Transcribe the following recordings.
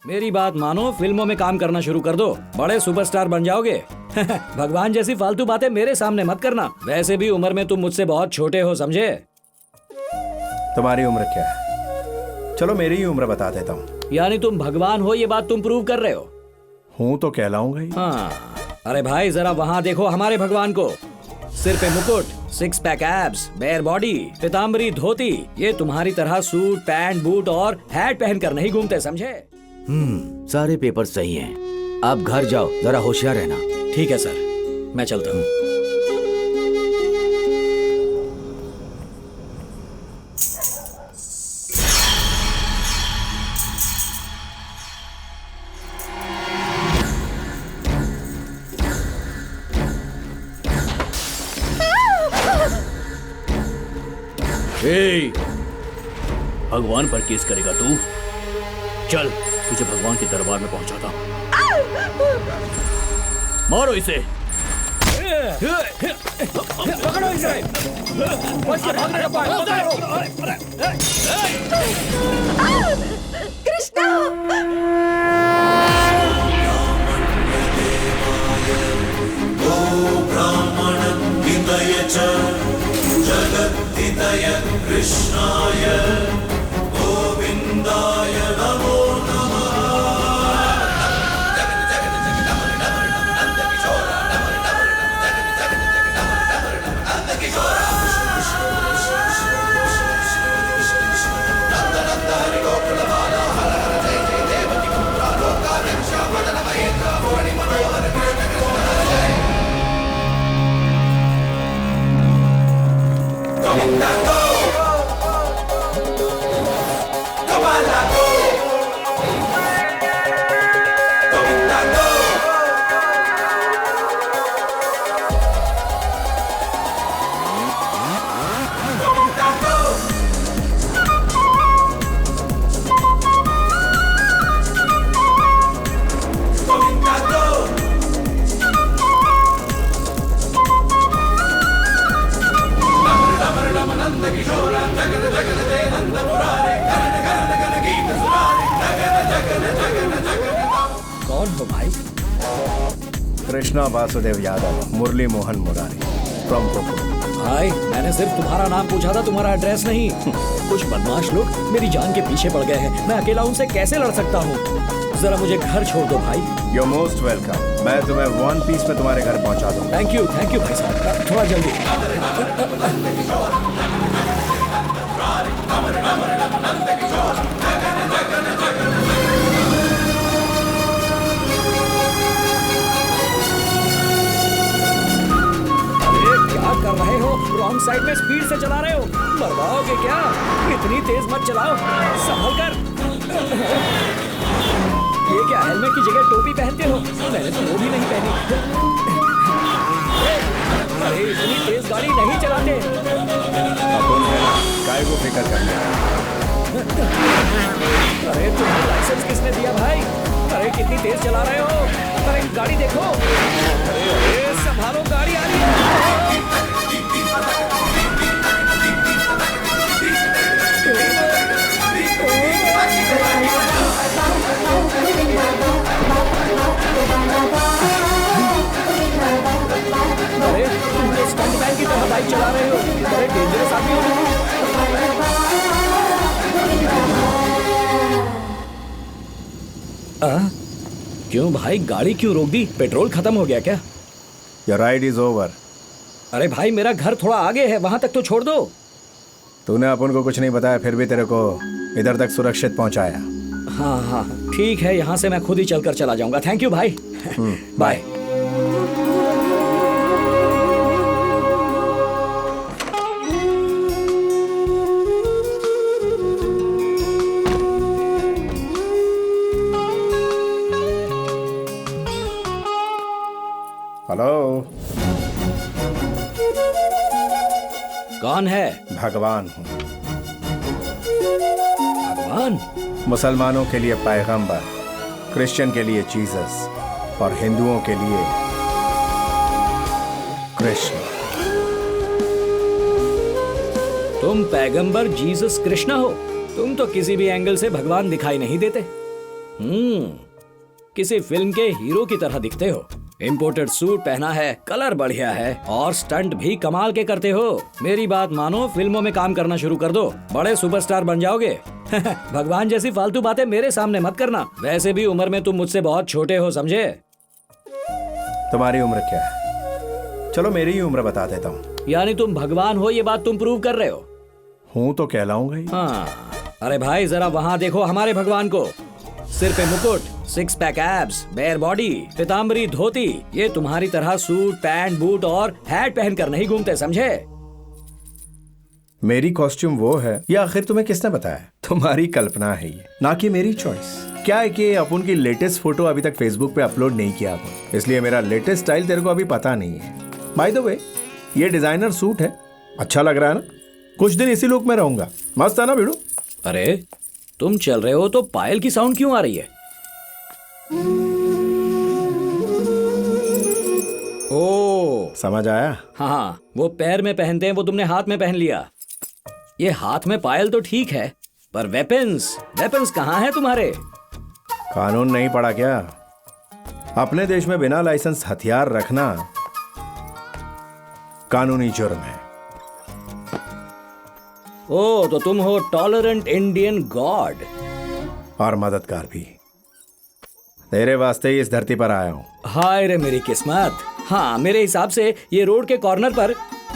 मेरी बात मानो, फिल्मों में काम करना शुरू कर दो, बड़े सुपरस्टार बन जाओगे। भगवान जैसी फालतू बातें मेरे सामने मत करना। वैसे भी उम्र में तुम मुझसे बहुत छोटे हो, समझे? तुम्हारी उम्र क्या है? चलो मेरी ही उम्र बता देता हूँ। यानी तुम भगवान हो, ये बात तुम प्रूव कर रहे हो? हूँ तो कहलाऊंगा ही। हाँ, अरे भाई जरा वहाँ देखो हमारे भगवान को। सिर पे मुकुट, 6 पैक एब्स, बेयर बॉडी, पीताम्बरी धोती। ये तुम्हारी तरह सूट, पैंट, बूट और हैट पहन कर नहीं घूमते, समझे? सारे पेपर सही हैं। आप घर जाओ, जरा होशियार रहना। ठीक है सर, मैं चलता हूँ। भगवान पर केस करेगा तू? चल, तुझे भगवान के दरबार में पहुंचाता हूं। मारो इसे। पकड़ो इसे। बच के भागने का पाए। कौन हो भाई? कृष्णा वासुदेव यादव, मुरली मोहन मुरारी फ्रॉम कोको। भाई मैंने सिर्फ तुम्हारा नाम पूछा था, तुम्हारा एड्रेस नहीं। कुछ बदमाश लोग मेरी जान के पीछे पड़ गए हैं। मैं अकेला उनसे कैसे लड़ सकता हूँ? जरा मुझे घर छोड़ दो भाई। You're most welcome। मैं तुम्हें 1 पीस में तुम्हारे घर पहुंचा दूंगा। थैंक यू भाई साहब, थोड़ा जल्दी। क्या कर रहे हो? रॉन्ग साइड में स्पीड से चला रहे हो, मरवाओगे क्या? इतनी तेज मत चलाओ, संभल कर। ये क्या, हेलमेट की जगह टोपी पहनते हो? मैंने तो वो भी नहीं पहनी। अरे इतनी तेज गाड़ी नहीं चलाते। अपन है ना, काय को फिक्र करना। अरे तुम्हें लाइसेंस किसने दिया भाई? अरे कितनी तेज चला रहे हो? अरे गाड़ी देखो। अरे संभालो, गाड़ी आ रही है। अरे तुम तो स्टंटमैन की तरह बाइक चला रहे हो। बड़े डेंजरस आदमी हो। क्यों भाई, गाड़ी क्यों रोक दी? पेट्रोल खत्म हो गया क्या? Your ride is over। अरे भाई मेरा घर थोड़ा आगे है, वहां तक तो छोड़ दो। तूने अपन को कुछ नहीं बताया, फिर भी तेरे को इधर तक सुरक्षित पहुंचाया। हाँ, ठीक है, यहाँ से मैं खुद ही चलकर चला जाऊंगा। थैंक यू भाई। बाय। हेलो। कौन है? भगवान हूँ। भगवान? मुसलमानों के लिए पैगंबर, क्रिश्चियन के लिए जीसस और हिंदुओं के लिए कृष्ण। तुम पैगंबर जीसस कृष्णा हो? तुम तो किसी भी एंगल से भगवान दिखाई नहीं देते। किसी फिल्म के हीरो की तरह दिखते हो। इम्पोर्टेड सूट पहना है, कलर बढ़िया है और स्टंट भी कमाल के करते हो। मेरी बात मानो, फिल्मों में काम करना शुरू कर दो, बड़े सुपरस्टार बन जाओगे। भगवान जैसी फालतू बातें मेरे सामने मत करना। वैसे भी उम्र में तुम मुझसे बहुत छोटे हो, समझे? तुम्हारी उम्र क्या है? चलो मेरी ही उम्र बता देता हूँ। यानी तुम भगवान हो, ये बात तुम प्रूव कर रहे हो? हूँ तो कहलाऊंगा ही। हाँ, अरे भाई जरा वहाँ देखो हमारे भगवान को। सिर पे मुकुट, 6 पैक एब्स, बेयर बॉडी, पीताम्बरी धोती। ये तुम्हारी तरह सूट, पैंट, बूट और हैट पहन कर नहीं घूमते, समझे? मेरी कॉस्ट्यूम वो है, या आखिर तुम्हें किसने बताया? तुम्हारी कल्पना है ये, ना कि मेरी चॉइस। क्या है कि अपन की लेटेस्ट फोटो अभी तक फेसबुक पे अपलोड नहीं किया अपन, इसलिए मेरा लेटेस्ट स्टाइल तेरे को अभी पता नहीं है। बाय द वे, ये डिजाइनर सूट है, अच्छा लग रहा है ना? कुछ दिन इसी लुक में रहूंगा, मस्त है ना भिड़ू? अरे तुम चल रहे हो तो पायल की साउंड क्यों आ रही है? ओ समझ आया? हाँ, वो पैर में पहनते हैं, वो तुमने हाथ में पहन लिया। ये हाथ में पायल तो ठीक है, पर वेपन्स कहाँ हैं तुम्हारे? कानून नहीं पढ़ा क्या? अपने देश में बिना लाइसेंस हथियार रखना कानूनी जुर्म है। ओ, तो तुम हो टॉलरेंट इंडियन गॉड। और मददगार भी। तेरे वास्ते ही इस धरती पर आया हूँ। हाय रे मेरी किस्मत। हाँ, मेरे हिसाब से ये रोड के कॉर्नर पर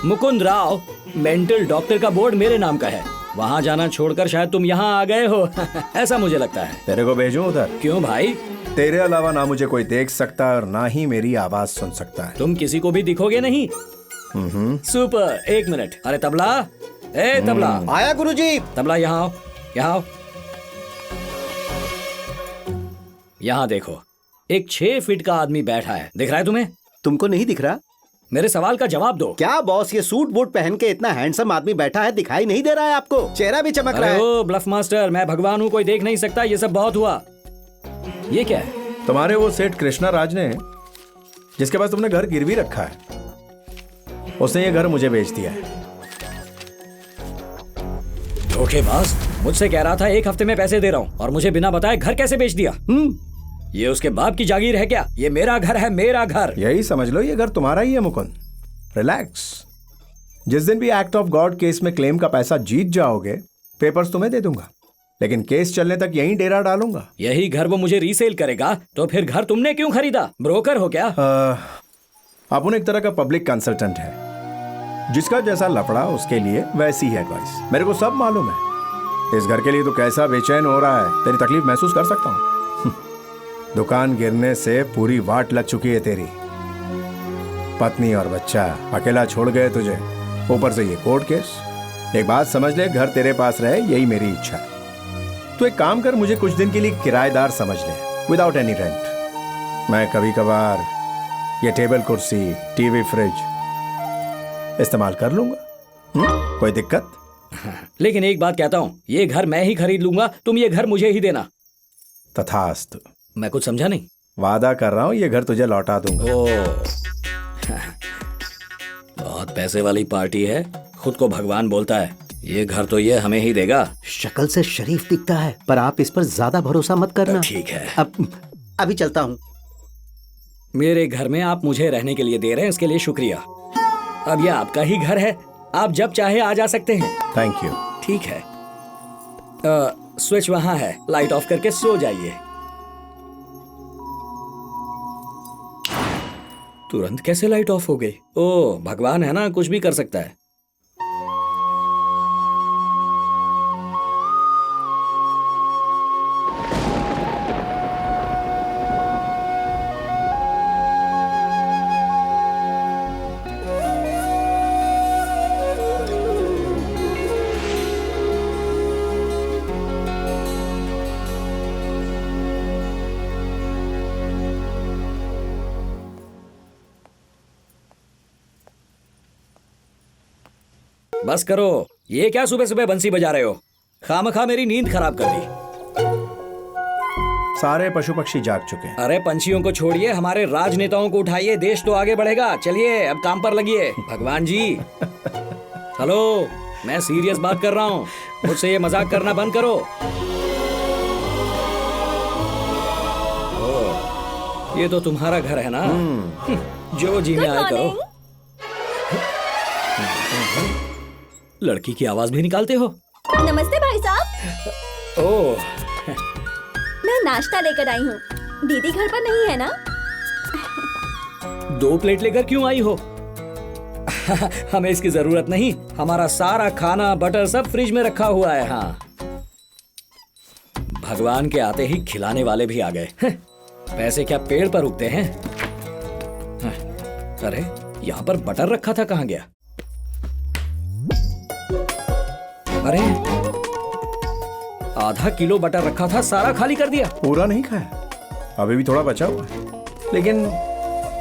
मुकुंद राव मेंटल डॉक्टर का बोर्ड मेरे नाम का है। वहाँ जाना छोड़कर शायद तुम यहाँ आ गए हो। ऐसा मुझे लगता है। तेरे को भेजूं उधर? क्यों भाई? तेरे अलावा ना मुझे कोई देख सकता और ना ही मेरी आवाज सुन सकता है। तुम किसी को भी दिखोगे नहीं? सुपर, एक मिनट। अरे तबला, ए तबला। आया गुरुजी। तबला यहाँ आओ, यहाँ आओ। यहाँ देखो, एक 6 फीट का आदमी बैठा है, दिख रहा है तुम्हें? तुमको नहीं दिख रहा? मेरे सवाल का जवाब दो। क्या बॉस, ये सूट बूट पहन के इतना हैंडसम आदमी बैठा है, दिखाई नहीं दे रहा है आपको? चेहरा भी चमक रहा है। ओ ब्लफ मास्टर, मैं भगवान हूँ, कोई देख नहीं सकता। ये सब बहुत हुआ। ये क्या है? तुम्हारे वो सेठ कृष्णा राज ने, जिसके पास तुमने घर गिरवी रखा है, उसने ये घर मुझे बेच दिया है। धोखेबाज, मुझसे कह रहा था 1 हफ्ते में पैसे दे रहा हूँ, और मुझे बिना बताए घर कैसे बेच दिया? ये उसके बाप की जागीर है क्या? ये मेरा घर है, मेरा घर। यही समझ लो, ये घर तुम्हारा ही है मुकुंद। रिलैक्स। जिस दिन भी एक्ट ऑफ गॉड केस में क्लेम का पैसा जीत जाओगे, पेपर्स तुम्हें दे दूंगा, लेकिन केस चलने तक यहीं डेरा डालूंगा। यही घर वो मुझे रीसेल करेगा, तो फिर घर तुमने क्यों खरीदा? ब्रोकर हो क्या? अपन एक तरह का पब्लिक कंसल्टेंट है, जिसका जैसा लफड़ा उसके लिए वैसी है गाइस। मेरे को सब मालूम है। इस घर के लिए तो कैसा बेचैन हो रहा है, तेरी तकलीफ महसूस कर सकता हूँ। दुकान गिरने से पूरी वाट लग चुकी है तेरी। पत्नी और बच्चा अकेला छोड़ गए तुझे, ऊपर से ये कोर्ट केस। एक बात समझ ले, घर तेरे पास रहे यही मेरी इच्छा है। तू एक काम कर, मुझे कुछ दिन के लिए किराएदार समझ ले, विदाउट एनी रेंट। मैं कभी कभार ये टेबल कुर्सी, टीवी, फ्रिज इस्तेमाल कर लूंगा। कोई दिक्कत? लेकिन एक बात कहता हूँ, ये घर मैं ही खरीद लूंगा, तुम ये घर मुझे ही देना। तथास्तु। मैं कुछ समझा नहीं। वादा कर रहा हूँ, ये घर तुझे लौटा दूंगा। ओ, बहुत पैसे वाली पार्टी है, खुद को भगवान बोलता है। ये घर तो ये हमें ही देगा। शक्ल से शरीफ दिखता है, पर आप इस पर ज्यादा भरोसा मत करना। ठीक है, अब अभी चलता हूँ। मेरे घर में आप मुझे रहने के लिए दे रहे हैं, इसके लिए शुक्रिया। अब ये आपका ही घर है, आप जब चाहे आ जा सकते हैं। Thank you. ठीक है, स्विच वहां है, लाइट ऑफ करके सो जाइए। तुरंत कैसे लाइट ऑफ हो गई? ओ, भगवान है ना, कुछ भी कर सकता है। बस करो, ये क्या सुबह सुबह बंसी बजा रहे हो? खामखा मेरी नींद खराब कर दी। सारे पशु पक्षी जाग चुके हैं। अरे पंछियों को छोड़िए, हमारे राजनेताओं को उठाइए, देश तो आगे बढ़ेगा। चलिए अब काम पर लगिए। भगवान जी, हेलो, मैं सीरियस बात कर रहा हूँ, मुझसे ये मजाक करना बंद करो। ये तो तुम्हारा घर है ना। जो जी में आए करो। लड़की की आवाज भी निकालते हो? नमस्ते भाई साहब, ओह, मैं नाश्ता लेकर आई हूँ। दीदी घर पर नहीं है ना? 2 प्लेट लेकर क्यों आई हो? हमें इसकी जरूरत नहीं। हमारा सारा खाना बटर सब फ्रिज में रखा हुआ है। हाँ, भगवान के आते ही खिलाने वाले भी आ गए। पैसे क्या पेड़ पर उगते हैं? अरे, यहाँ पर बटर रखा था, कहाँ गया? अरे, आधा किलो बटर रखा था, सारा खाली कर दिया। पूरा नहीं खाया, अभी भी थोड़ा बचा हुआ है। लेकिन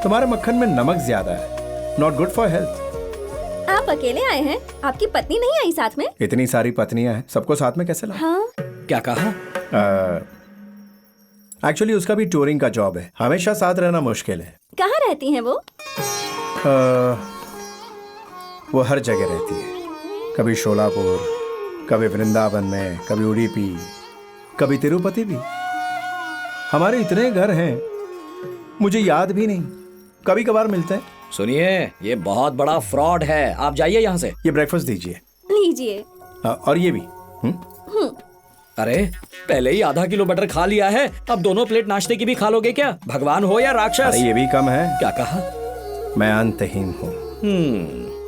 तुम्हारे मक्खन में नमक ज्यादा है, नॉट गुड फॉर हेल्थ। आप अकेले आए हैं? आपकी पत्नी नहीं आई साथ में? इतनी सारी पत्नियां हैं, सबको साथ में कैसे लाऊं? हाँ। क्या कहा? एक्चुअली उसका भी टूरिंग का जॉब है, हमेशा साथ रहना मुश्किल है। कहाँ रहती हैं वो? वो हर जगह रहती है, कभी शोलापुर, कभी वृंदावन में, कभी उडुपी, कभी तिरुपति भी। हमारे इतने घर हैं, मुझे याद भी नहीं, कभी कभार मिलते हैं। सुनिए, ये बहुत बड़ा फ्रॉड है, आप जाइए यहाँ से। ये ब्रेकफास्ट दीजिए। लीजिए। और ये भी। अरे, पहले ही आधा किलो बटर खा लिया है, अब 2 प्लेट नाश्ते की भी खा लोगे क्या? भगवान हो या राक्षस? अरे ये भी कम है। क्या कहा? मैं अंतहीन हूँ।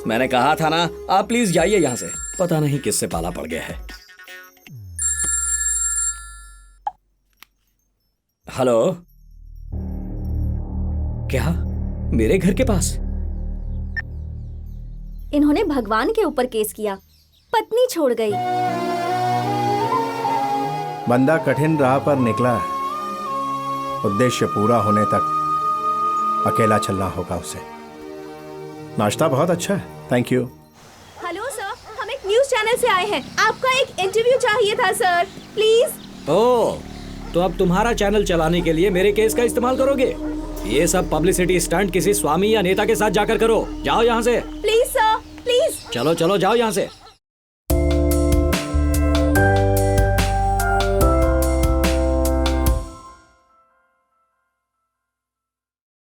मैंने कहा था ना, आप प्लीज जाइए यहाँ से। पता नहीं किससे पाला पड़ गया है। हेलो, क्या मेरे घर के पास? इन्होंने भगवान के ऊपर केस किया, पत्नी छोड़ गई। बंदा कठिन राह पर निकला है, उद्देश्य पूरा होने तक अकेला चलना होगा उसे। नाश्ता बहुत अच्छा है, थैंक यू। हेलो सर, हम एक न्यूज चैनल से आए हैं, आपका एक इंटरव्यू चाहिए था सर, प्लीज। ओह, तो अब तुम्हारा चैनल चलाने के लिए मेरे केस का इस्तेमाल करोगे? ये सब पब्लिसिटी स्टंट किसी स्वामी या नेता के साथ जाकर करो। जाओ यहाँ से। Please sir, please. चलो चलो, जाओ यहाँ से।